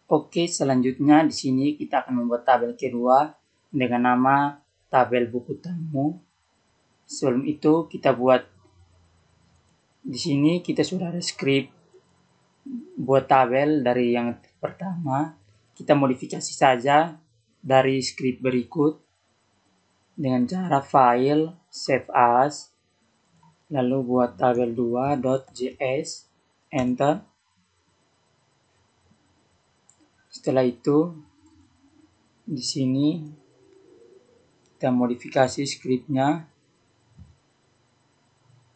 Oke, selanjutnya di sini kita akan membuat tabel kedua dengan nama tabel buku tamu. Sebelum itu kita buat di sini kita sudah ada script buat tabel dari yang pertama. Kita modifikasi saja dari script berikut dengan cara file save as, lalu buat tabel 2.js, enter. Setelah itu di sini kita modifikasi scriptnya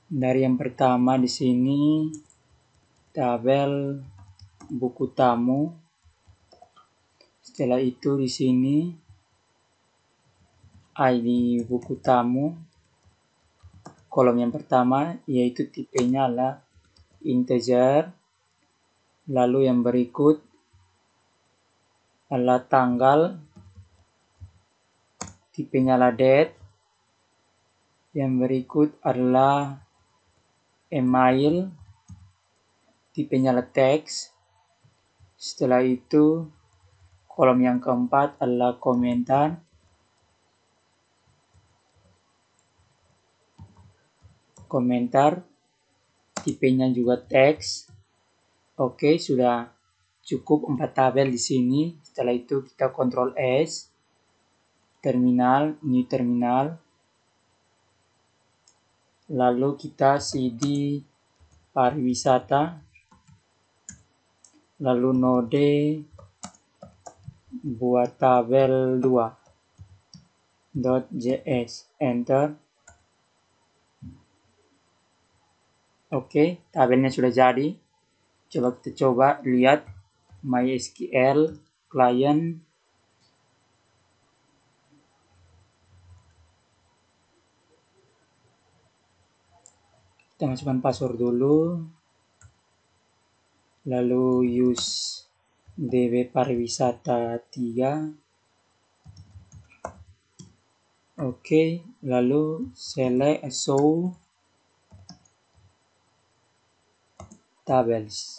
dari yang pertama di sini tabel buku tamu. Setelah itu di sini ID buku tamu, kolom yang pertama yaitu tipenya adalah integer, lalu yang berikut adalah tanggal, tipenya adalah date, yang berikut adalah email, tipenya adalah teks. Setelah itu kolom yang keempat adalah komentar, tipenya juga teks. Oke, sudah cukup 4 tabel di sini. Setelah itu kita Ctrl S, terminal, new terminal. Lalu kita cd pariwisata, lalu node buat tabel 2.js, enter. Oke, tabelnya sudah jadi. Kita coba lihat MySQL client. Kita masukkan password dulu, lalu use db pariwisata 3. Oke, lalu select show tables.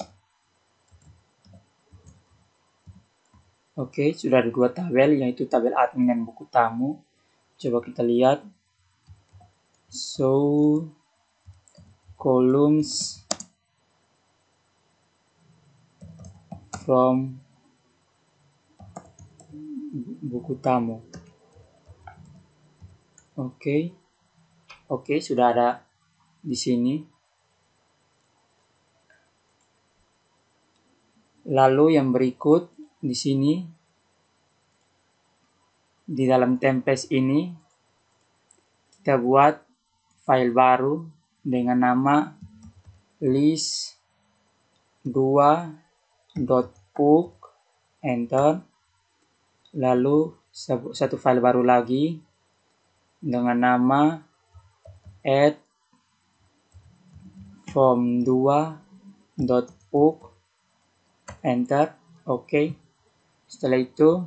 Oke, sudah ada 2 tabel, yaitu tabel admin dan buku tamu. Coba kita lihat. Show columns from buku tamu. Oke, sudah ada di sini. Lalu yang berikut di sini di dalam template ini kita buat file baru dengan nama list2.puk, enter. Lalu satu file baru lagi dengan nama add form2.puk, enter. Oke. Setelah itu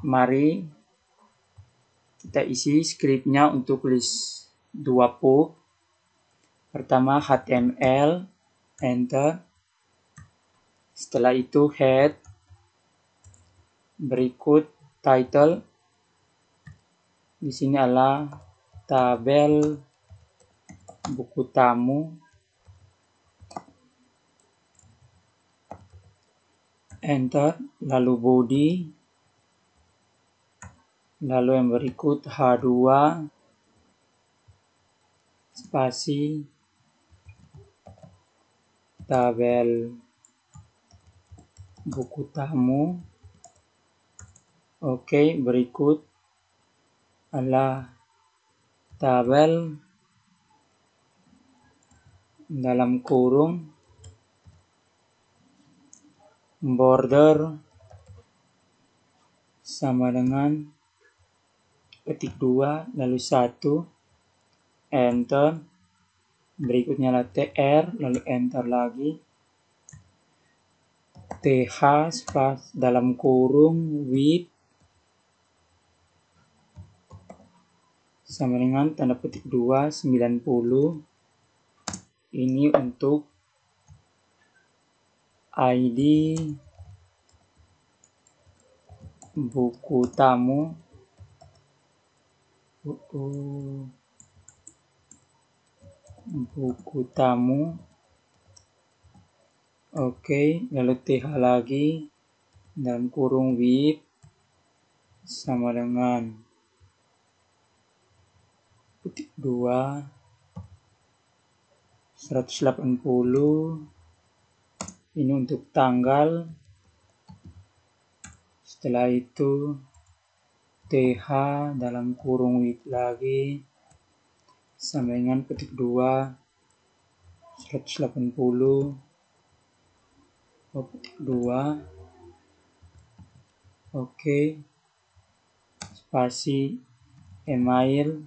mari kita isi scriptnya untuk list 2puk. Pertama HTML, enter. Setelah itu head, berikut title. Di sini adalah tabel buku tamu, enter. Lalu body, lalu yang berikut H2 spasi tabel buku tamu. Oke, berikut adalah tabel dalam kurung border sama dengan ketik 2 lalu 1, enter. Berikutnya adalah tr, lalu enter lagi. th dalam kurung width sama dengan tanda petik 2, 90. Ini untuk ID buku tamu, buku tamu. Oke, lalu TH lagi dalam kurung with sama dengan petik 2 180. Ini untuk tanggal. Setelah itu TH dalam kurung with lagi sama dengan petik 2 180. Petik 2. Oke. Spasi email.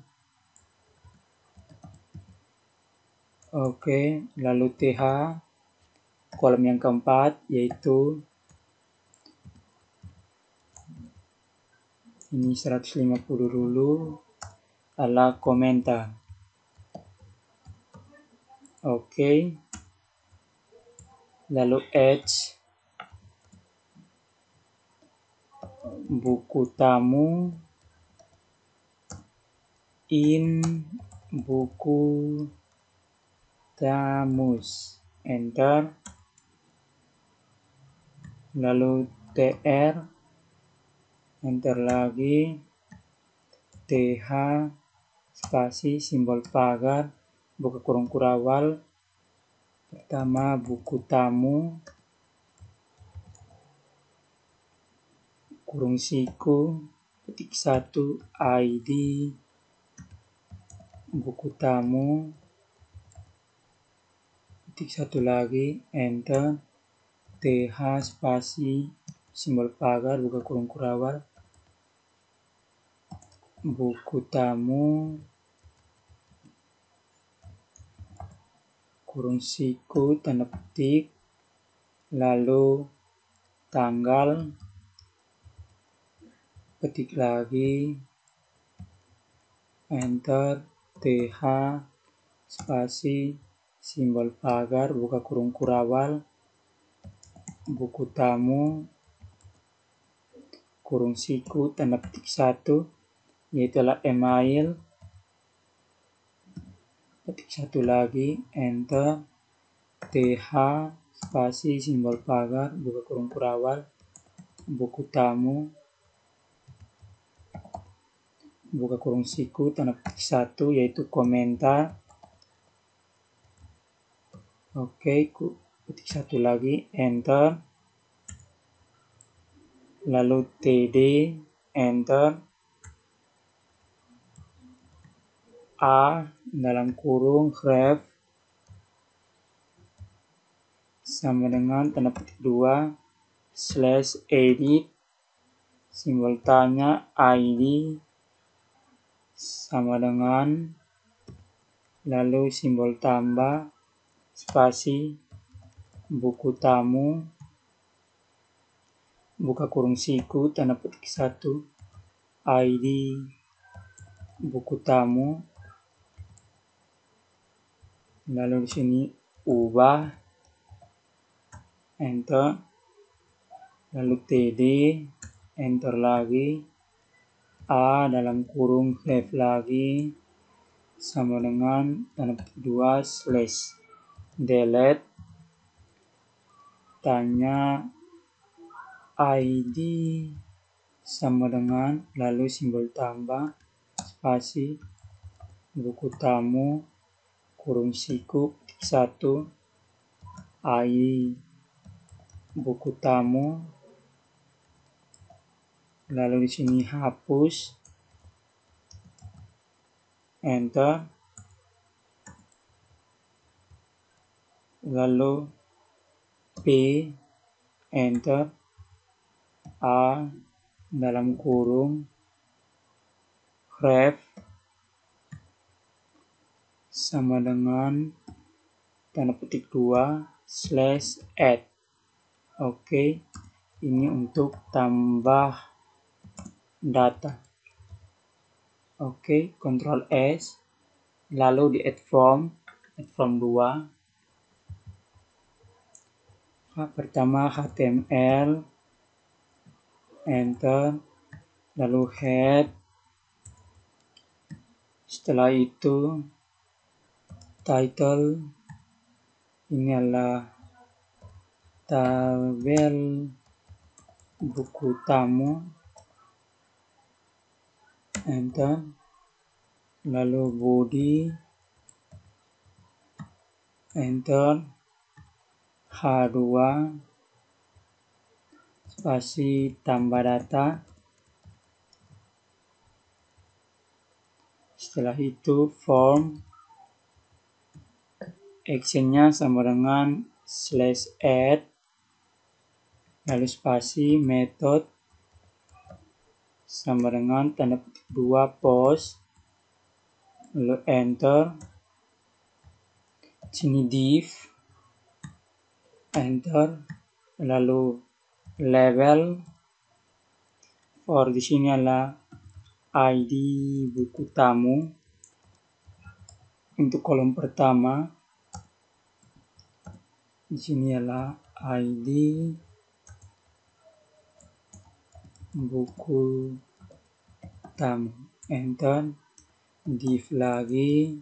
Oke, lalu TH kolom yang keempat yaitu ini 150 dulu ala komentar. Oke. Lalu H buku tamu in buku tamus, enter. Lalu TR, enter lagi. TH spasi simbol pagar buka kurung kurawal. Pertama buku tamu kurung siku petik 1 ID buku tamu petik 1 lagi, enter. TH spasi simbol pagar buka kurung kurawal buku tamu kurung siku tanda petik, lalu tanggal petik lagi, enter. TH spasi simbol pagar buka kurung kurawal buku tamu kurung siku tanda petik 1 yaitu email, petik 1 lagi, enter. TH spasi simbol pagar buka kurung kurawal buku tamu buka kurung siku tanda petik 1 yaitu komentar. Oke, petik 1 lagi, enter. Lalu TD, enter. A dalam kurung ref sama dengan tanda petik 2 /edit simbol tanya ID sama dengan lalu simbol tambah spasi buku tamu buka kurung siku tanda petik 1 ID buku tamu, lalu di sini ubah, enter. Lalu TD, enter lagi. A dalam kurung ref lagi sama dengan tanda petik 2 /delete tanya ID sama dengan lalu simbol tambah spasi buku tamu kurung siku petik 1 ID buku tamu, lalu di sini hapus, enter. Lalu P, enter. A dalam kurung ref sama dengan tanda petik 2 /add. Oke, ini untuk tambah data. Oke, Ctrl S, lalu di add form 2. Pertama HTML, enter, lalu head, setelah itu title, ini adalah tabel buku tamu, enter, lalu body, enter, H2, spasi tambah data, setelah itu form, actionnya sama dengan /add, lalu spasi method sama dengan tanda petik 2 post, lalu enter, sini div, enter, lalu label, for di sini adalah ID buku tamu. Untuk kolom pertama di sini adalah ID buku tamu, enter, div lagi,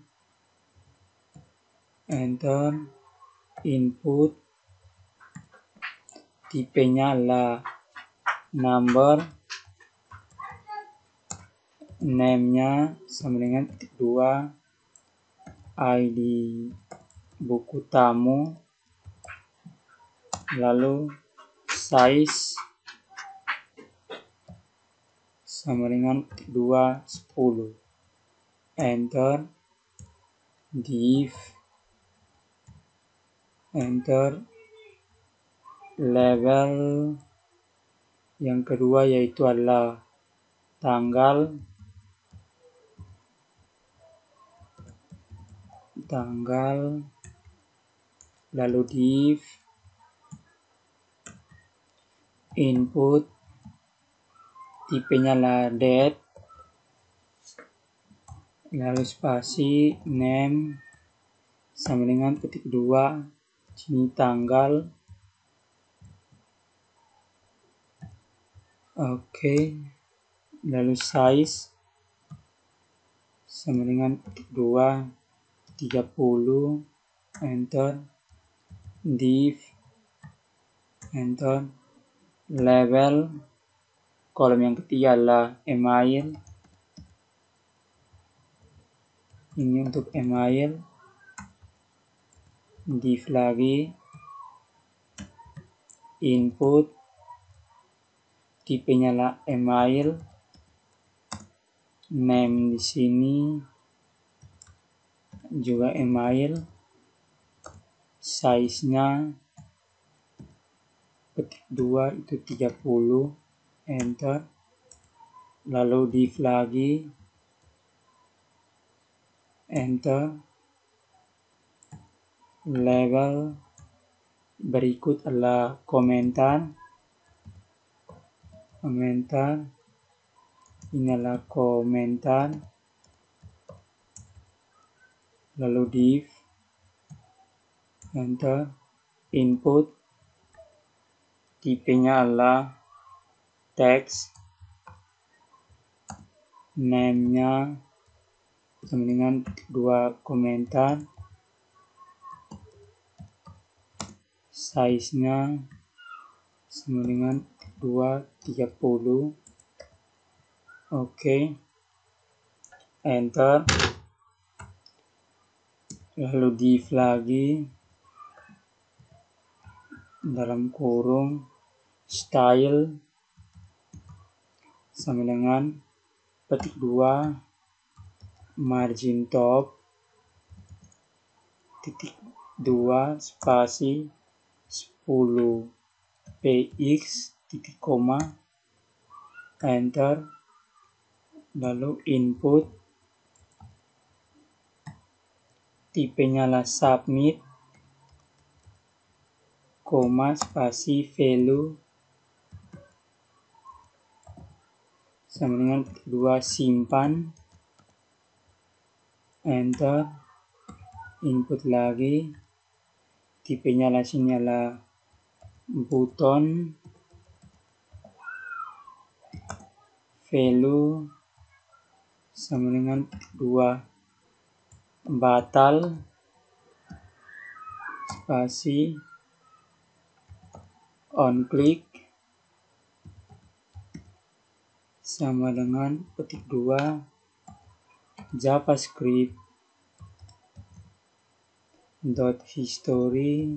enter, input, tipenya adalah number, name-nya sama dengan petik 2, ID buku tamu, lalu size sama dengan petik 2, 10, enter, div, enter, label yang kedua yaitu adalah tanggal, lalu div, input, tipenya adalah date, lalu spasi name sama dengan petik 2, sini tanggal, oke, lalu size sama dengan petik 2, 30, enter, div, enter, label, kolom yang ketiga adalah email, ini untuk email, div lagi, input, tipenya adalah email, name di sini juga email, size-nya petik 2 itu 30, enter, lalu div lagi, enter, label, berikut adalah komentar, ini adalah komentar, lalu div, enter, input, tipenya adalah teks, name-nya sama dengan 2 komentar, size-nya sama dengan 2, 30, oke, enter, lalu div lagi, dalam kurung, style sama dengan petik 2, margin top, titik 2, spasi 10 px, titik koma, enter, lalu input, tipenya adalah submit, koma, spasi value sama dengan 2, simpan, enter, input lagi, tipenya adalah sini adalah button, value sama dengan 2 batal spasi on click sama dengan petik 2 javascript dot history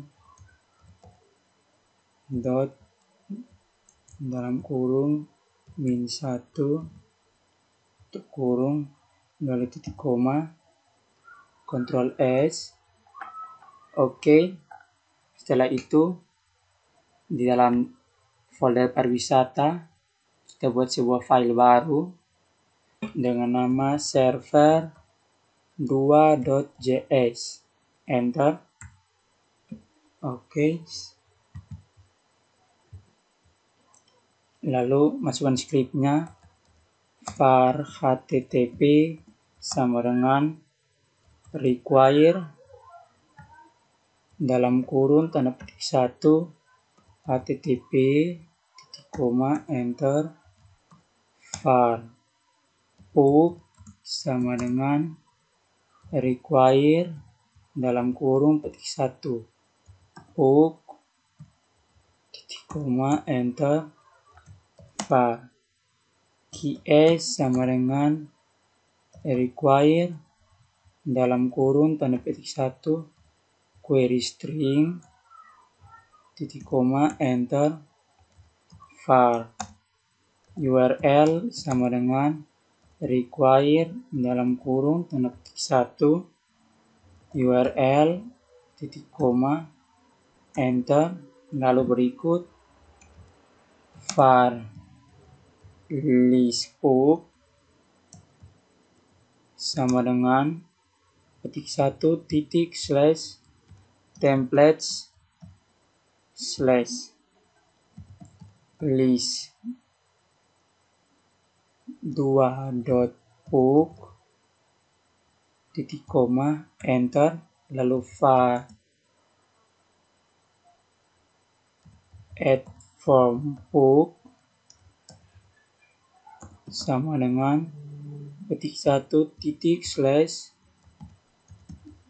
dot dalam kurung -1 tutup kurung lalu titik koma, Ctrl S. Oke. Setelah itu di dalam folder pariwisata kita buat sebuah file baru dengan nama server 2.js. Enter. Oke. Lalu masukkan scriptnya var http sama dengan require dalam kurung tanda petik 1 http titik koma enter var pub sama dengan require dalam kurung petik 1 pub titik koma enter var ks sama dengan require dalam kurung tanda petik 1 query string titik koma enter var url sama dengan require dalam kurung tanda petik 1 url titik koma enter, lalu berikut var list pub sama dengan petik 1 titik slash templates slash list 2.pub titik koma enter, lalu var add form pub sama dengan petik 1 titik slash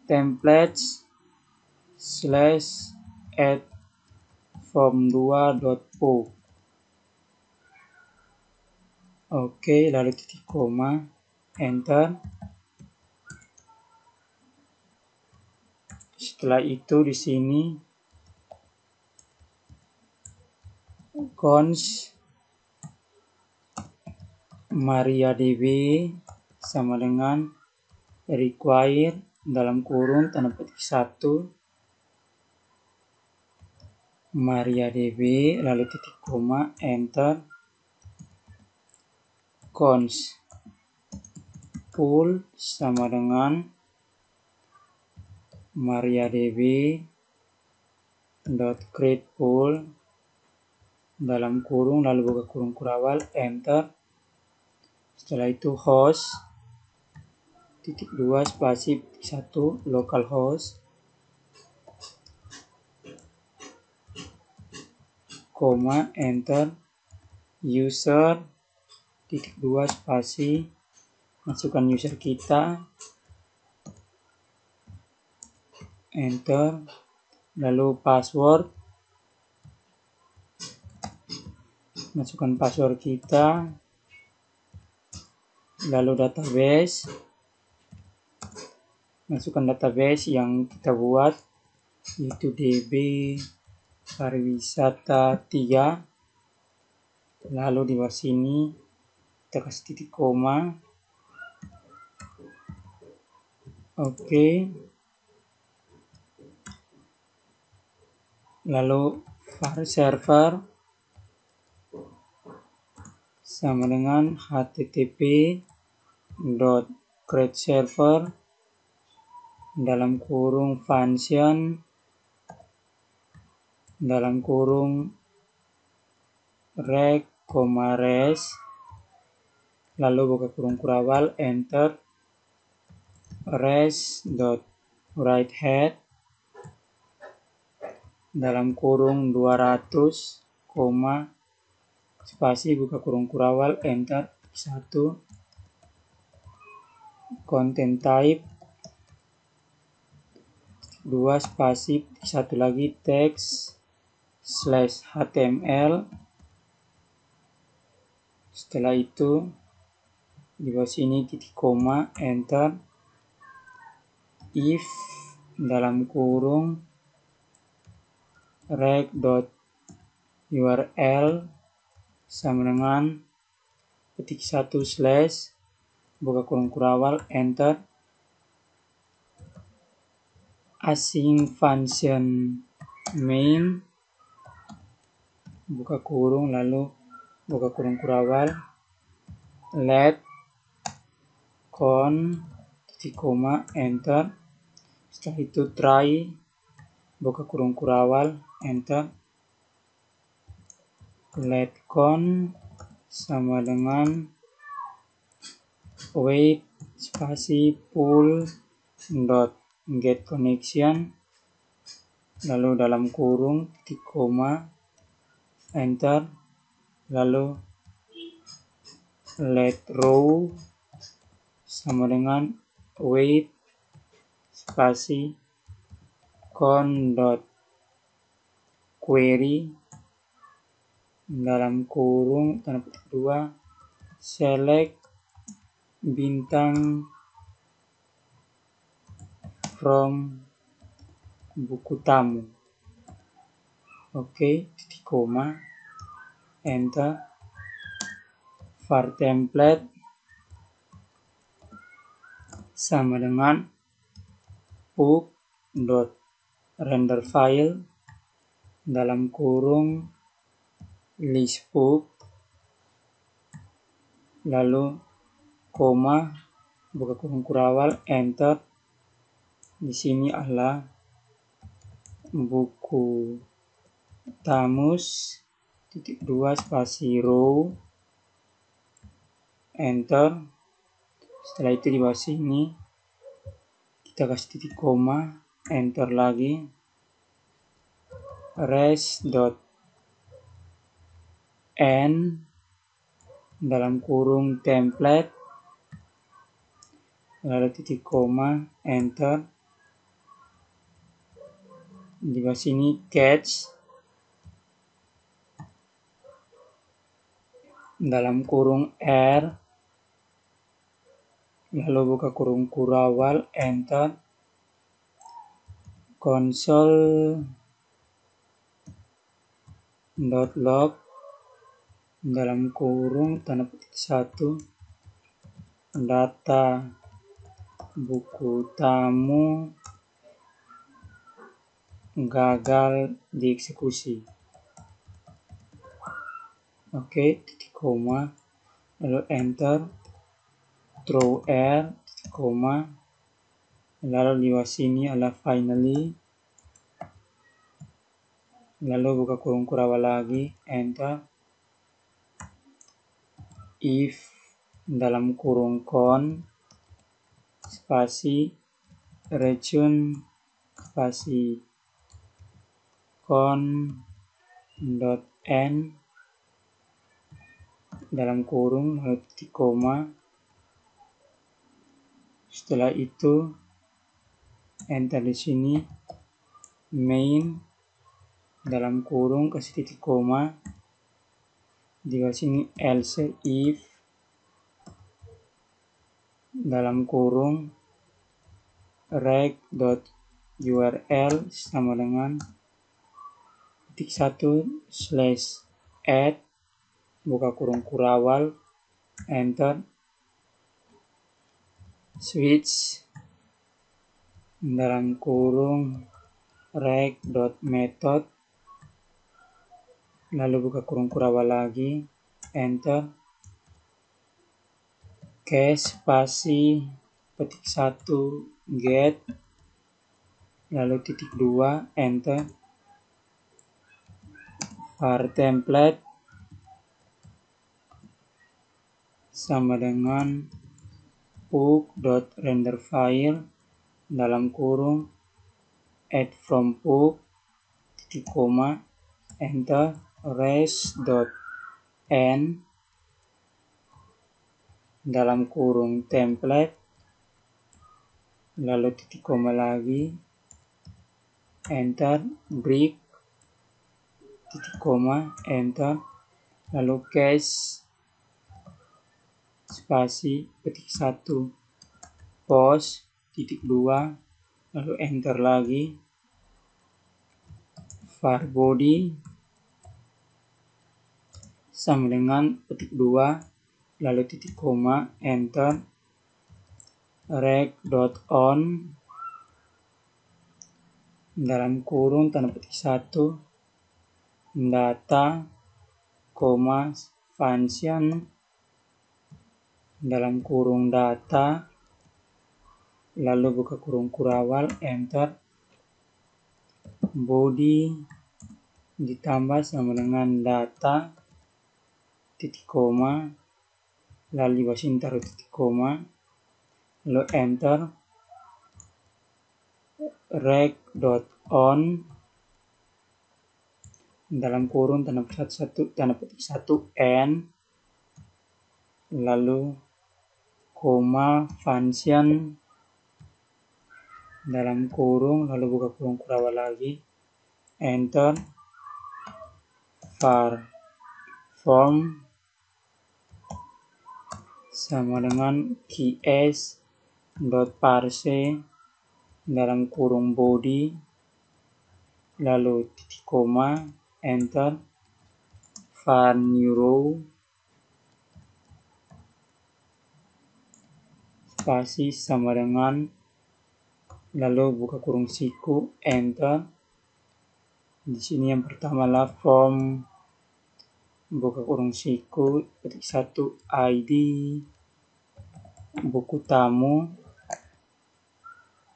templates slash add form 2.pub. Oke, lalu titik koma enter. Setelah itu di sini cons mariadb sama dengan require dalam kurung tanda petik 1 mariadb lalu titik koma enter cons pool sama dengan mariadb dot create pool dalam kurung lalu buka kurung kurawal enter. Setelah itu host titik 2 spasi titik 1 localhost koma enter user titik 2 spasi masukkan user kita enter, lalu password masukkan password kita, lalu database masukkan database yang kita buat yaitu db pariwisata 3, lalu di bawah sini kita kasih titik koma. Oke. Lalu var server sama dengan http dot create server dalam kurung function dalam kurung rec, res lalu buka kurung kurawal enter res dot write head dalam kurung 200, spasi buka kurung kurawal enter satu, content type, 2 spasi satu lagi teks slash html. Setelah itu di bawah sini titik koma, enter. If dalam kurung rec.url sama dengan ketik 1 slash buka kurung kurawal, enter. Async function main buka kurung lalu buka kurung kurawal, let con titik koma, enter. Setelah itu try buka kurung kurawal, enter. Let con sama dengan wait spasi pull dot get connection lalu dalam kurung titik koma, enter. Lalu let row sama dengan wait spasi con dot query dalam kurung tanda petik 2 select bintang from buku tamu. Oke, titik koma, enter. Var template sama dengan pub dot render file dalam kurung list pub lalu koma buka kurung kurawal, enter. Di sini adalah buku tamus titik 2 spasi row, enter. Setelah itu di bawah sini kita kasih titik koma, enter lagi. res.end dalam kurung template lalu titik koma, enter. Di bawah sini catch dalam kurung r lalu buka kurung kurawal, enter. console.log dalam kurung tanda petik 1 data buku tamu gagal dieksekusi. Oke, titik koma lalu enter. Throw r titik koma lalu di bawah sini adalah finally lalu buka kurung kurawal lagi, enter. If dalam kurung con spasi return spasi con dot end dalam kurung lalu titik koma. Setelah itu enter di sini main dalam kurung kasih titik koma. Di bawah sini else if dalam kurung rec.url sama dengan titik 1 slash add buka kurung kurawal, enter. Switch dalam kurung rec.method lalu buka kurung kurawal lagi, enter. Cache spasi petik 1 get lalu titik 2, enter. Var template sama dengan pub.renderFile dalam kurung add from pub titik koma, enter. res.end dalam kurung template, lalu titik koma lagi, enter, break, titik koma, enter, lalu cache, spasi, ketik 1, post, titik 2, lalu enter lagi, var body, sama dengan ketik 2, lalu titik koma, enter, rec.on, dalam kurung tanda petik 1, data, koma, function, dalam kurung data, lalu buka kurung kurawal, enter, body, ditambah sama dengan data, titik koma, lalu di bawah sini taruh titik koma, lalu enter, rec.on, dalam kurung tanda petik 1 n, lalu koma, function, dalam kurung, lalu buka kurung kurawal lagi, enter, var form sama dengan ks.parse, dalam kurung body, lalu titik koma, enter, var new row, spasi sama dengan, lalu buka kurung siku, enter. Di sini yang pertama adalah form, buka kurung siku, ketik 1 ID, buku tamu,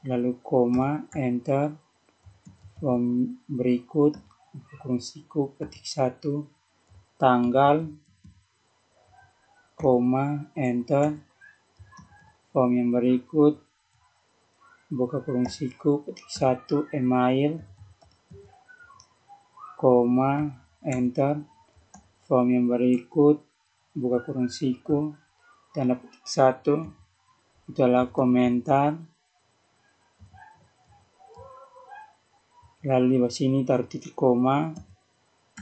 lalu koma, enter, form berikut, buka kurung siku, ketik 1 tanggal, koma, enter, form yang berikut, buka kurung siku, ketik 1 email, koma, enter, form yang berikut, buka kurung siku, tanda petik 1, itu adalah komentar, lalu di bawah sini taruh titik koma,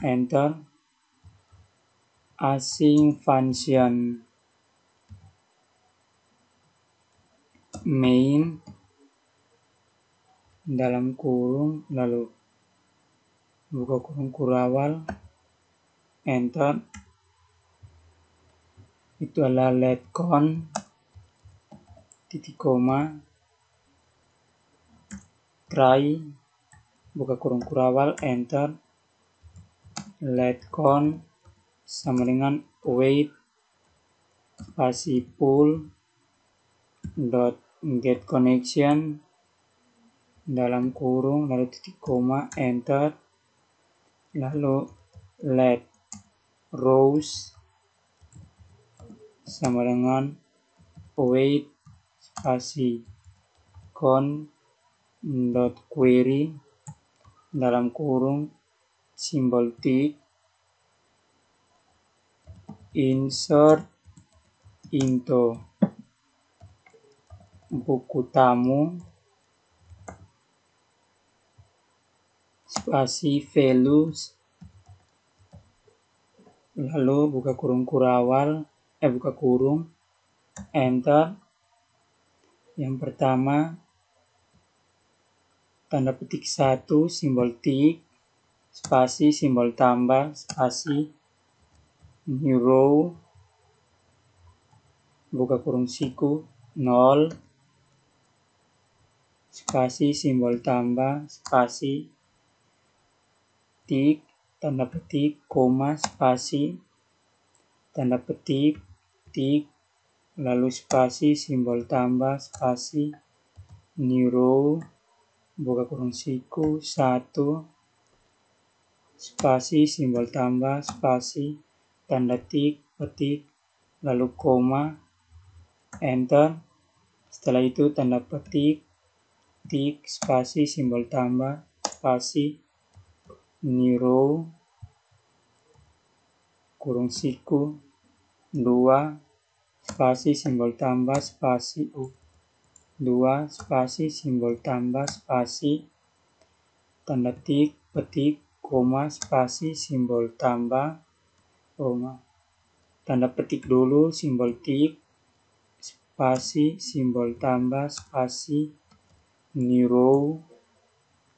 enter, async function, main, dalam kurung, lalu buka kurung kurawal, enter, itu adalah letcon, titik koma, try, buka kurung kurawal, enter, letcon sama dengan wait, spasi pull, dot get connection, dalam kurung, lalu titik koma, enter, lalu let rows sama dengan wait, spasi con, dot query, dalam kurung, simbol tick, insert into buku tamu, spasi values, lalu buka kurung kurawal, buka kurung, enter, yang pertama, tanda petik 1, simbol tick, spasi, simbol tambah, spasi, new row, buka kurung siku, 0, spasi, simbol tambah, spasi, tick, tanda petik, koma, spasi, tanda petik, tick, lalu spasi, simbol tambah, spasi, new row, buka kurung siku, 1, spasi, simbol tambah, spasi, tanda tick, petik, lalu koma, enter. Setelah itu tanda petik, tick, spasi, simbol tambah, spasi, new row, kurung siku, 2, spasi simbol tambah spasi U2 spasi simbol tambah spasi tanda tik petik koma spasi simbol tambah koma tanda petik dulu simbol tik spasi simbol tambah spasi new row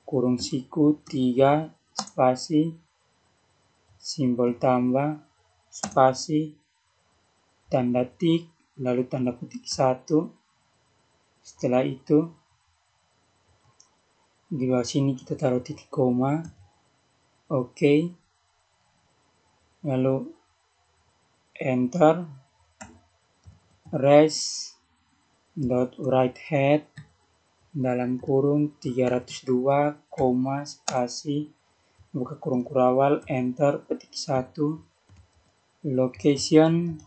kurung siku 3 spasi simbol tambah spasi tanda tik lalu tanda petik 1. Setelah itu di bawah sini kita taruh titik koma. Oke. Lalu enter. Res dot write head dalam kurung 302, spasi buka kurung kurawal enter petik 1 location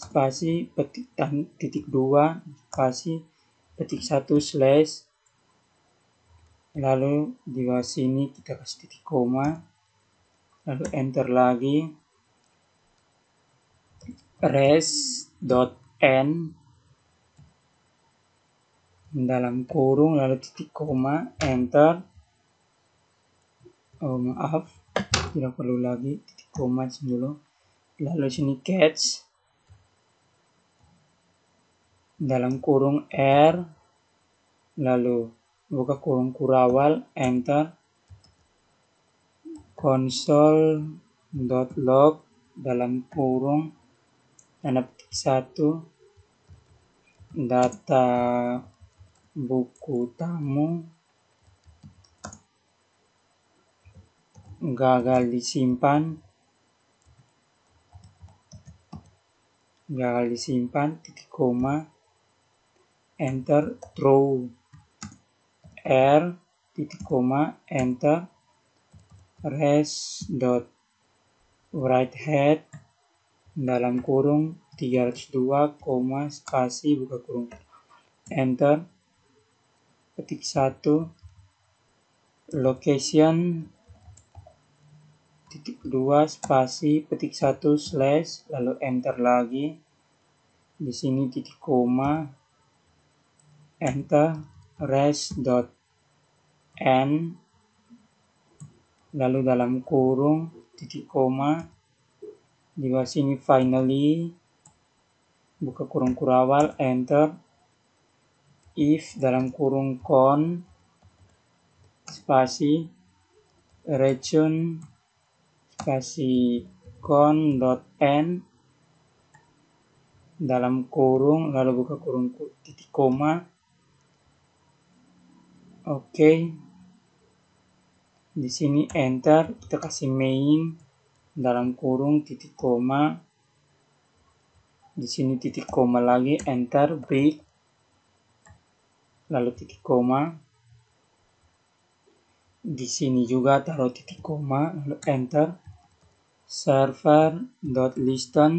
spasi petik titik 2 spasi petik 1 slash lalu di bawah sini kita kasih titik koma lalu enter lagi res dot n dalam kurung lalu titik koma enter. Oh maaf, tidak perlu lagi titik koma dulu. Lalu sini catch dalam kurung R lalu buka kurung kurawal enter console.log dalam kurung tanda petik 1 data buku tamu gagal disimpan titik koma enter throw r titik koma enter res dot write head dalam kurung 302, spasi buka kurung enter petik 1 location titik 2 spasi petik 1 slash lalu enter lagi di sini titik koma enter res dot n lalu dalam kurung titik koma di bawah sini finally buka kurung kurawal enter if dalam kurung con spasi region spasi con dot n dalam kurung lalu buka kurung titik koma. Oke. Di sini enter kita kasih main dalam kurung titik koma. Di sini titik koma lagi enter break lalu titik koma. Di sini juga taruh titik koma lalu enter server.listen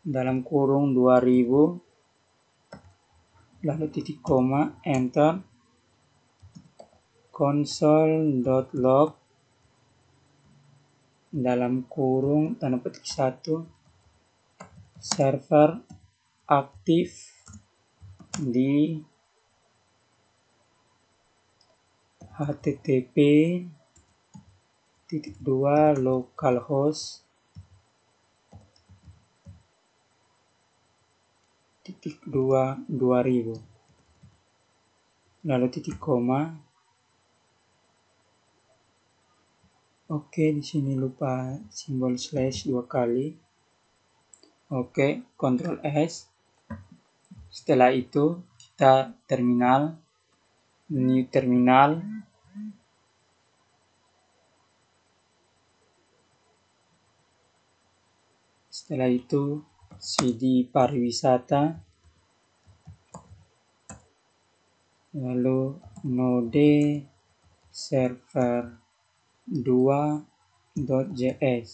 dalam kurung 2000 lalu titik koma enter console.log dalam kurung tanda petik 1 server aktif di http titik 2 localhost titik 2 2000 lalu titik koma. Oke, di sini lupa simbol slash 2 kali. Oke, Ctrl S. Setelah itu kita terminal, new terminal. Setelah itu cd pariwisata, lalu node server 2.js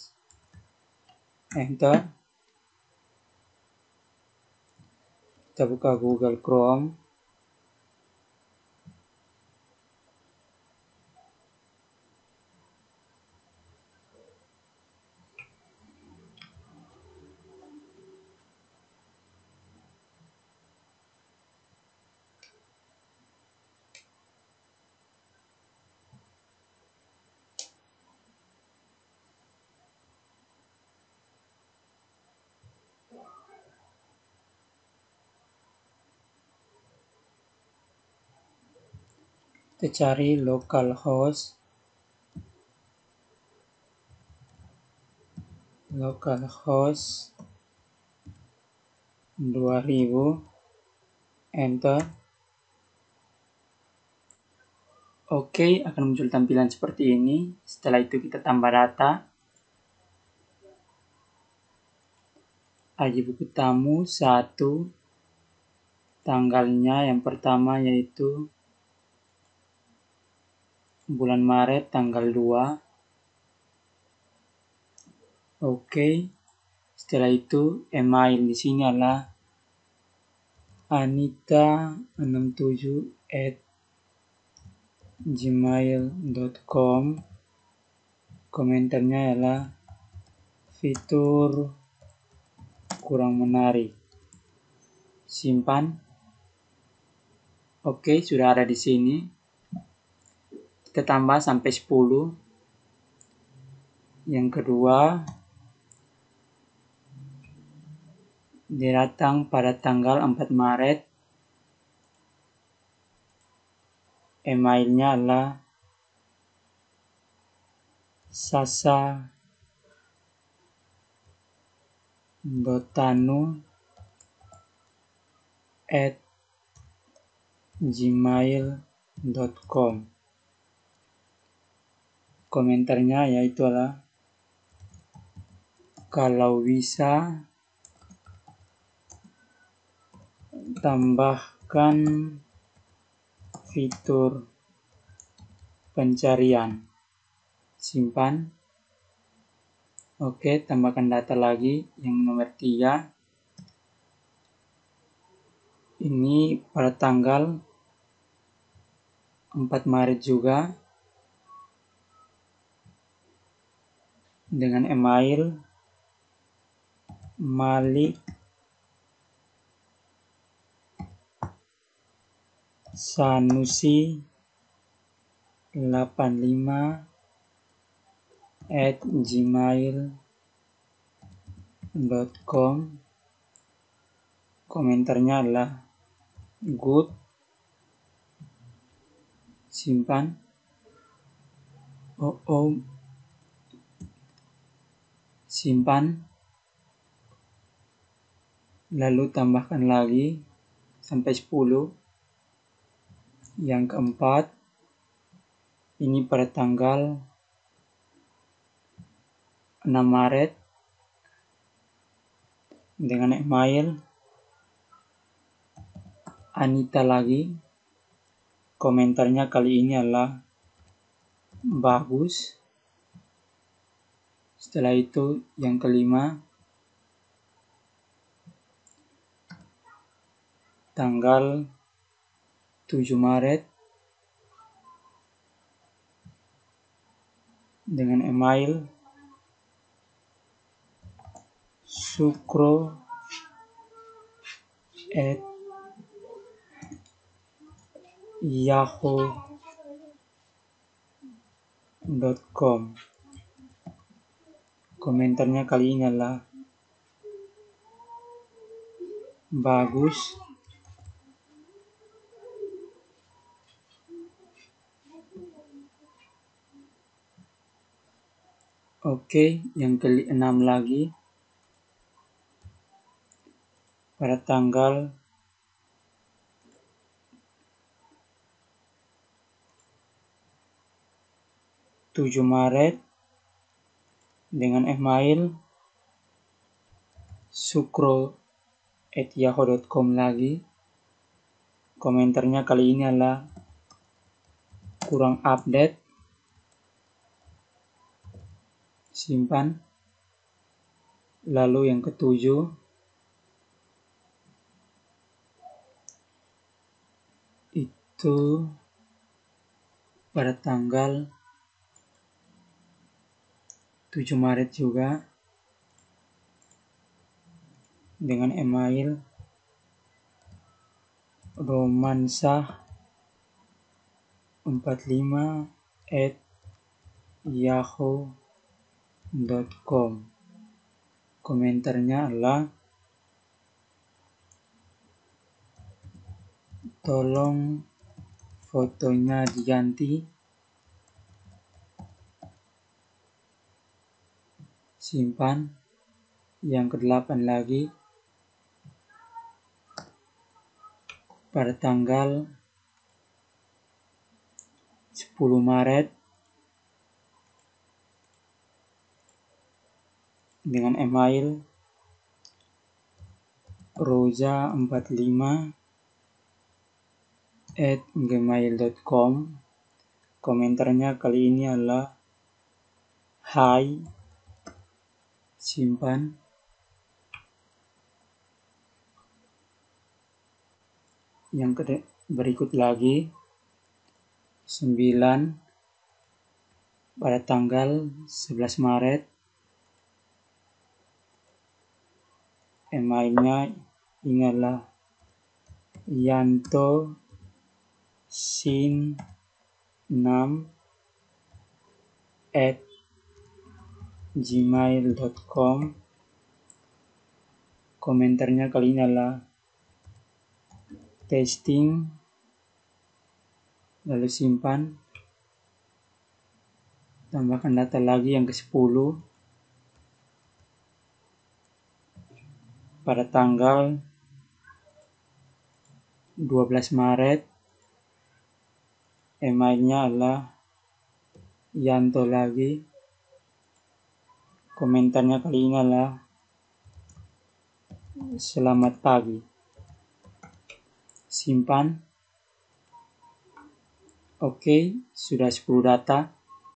enter. Kita buka Google Chrome. Kita cari localhost 2000, enter. Oke, akan muncul tampilan seperti ini. Setelah itu kita tambah data. ID buku tamu 1. Tanggalnya yang pertama yaitu bulan Maret tanggal 2. Oke. Setelah itu email di sini adalah anita67@gmail.com. Komentarnya adalah fitur kurang menarik. Simpan. Oke, sudah ada di sini. Kita tambah sampai 10. Yang kedua, dia datang pada tanggal 4 Maret. Emailnya adalah sasa.dotanu@gmail.com. Komentarnya yaitu adalah kalau bisa tambahkan fitur pencarian. Simpan. Oke, tambahkan data lagi yang nomor 3. Ini pada tanggal 4 Maret juga. Dengan email Malik Sanusi 85@gmail.com. Komentarnya adalah good. Simpan. Simpan. Lalu tambahkan lagi sampai 10. Yang keempat, ini pada tanggal 6 Maret dengan email Anita lagi. Komentarnya kali ini adalah bagus. Setelah itu yang kelima, tanggal 7 Maret dengan email sukro@yahoo.com. Komentarnya kali ini adalah bagus. Oke, yang ke-6 lagi pada tanggal 7 Maret dengan email sukro@yahoo.com lagi. Komentarnya kali ini adalah kurang update. Simpan. Lalu yang ketujuh, itu pada tanggal 7 Maret juga dengan email romansah45@yahoo.com. Komentarnya adalah tolong fotonya diganti, simpan. Yang ke-8 lagi, pada tanggal 10 Maret dengan email roja45@gmail.com. Komentarnya kali ini adalah hai, simpan. Yang berikut lagi 9 pada tanggal 11 Maret, emailnya ini adalah yantosin6@gmail.com. Komentarnya kali ini adalah testing, lalu simpan. Tambahkan data lagi yang ke-10 pada tanggal 12 Maret, emailnya adalah Yanto lagi. Komentarnya kali ini adalah selamat pagi. Simpan. Oke, sudah 10 data.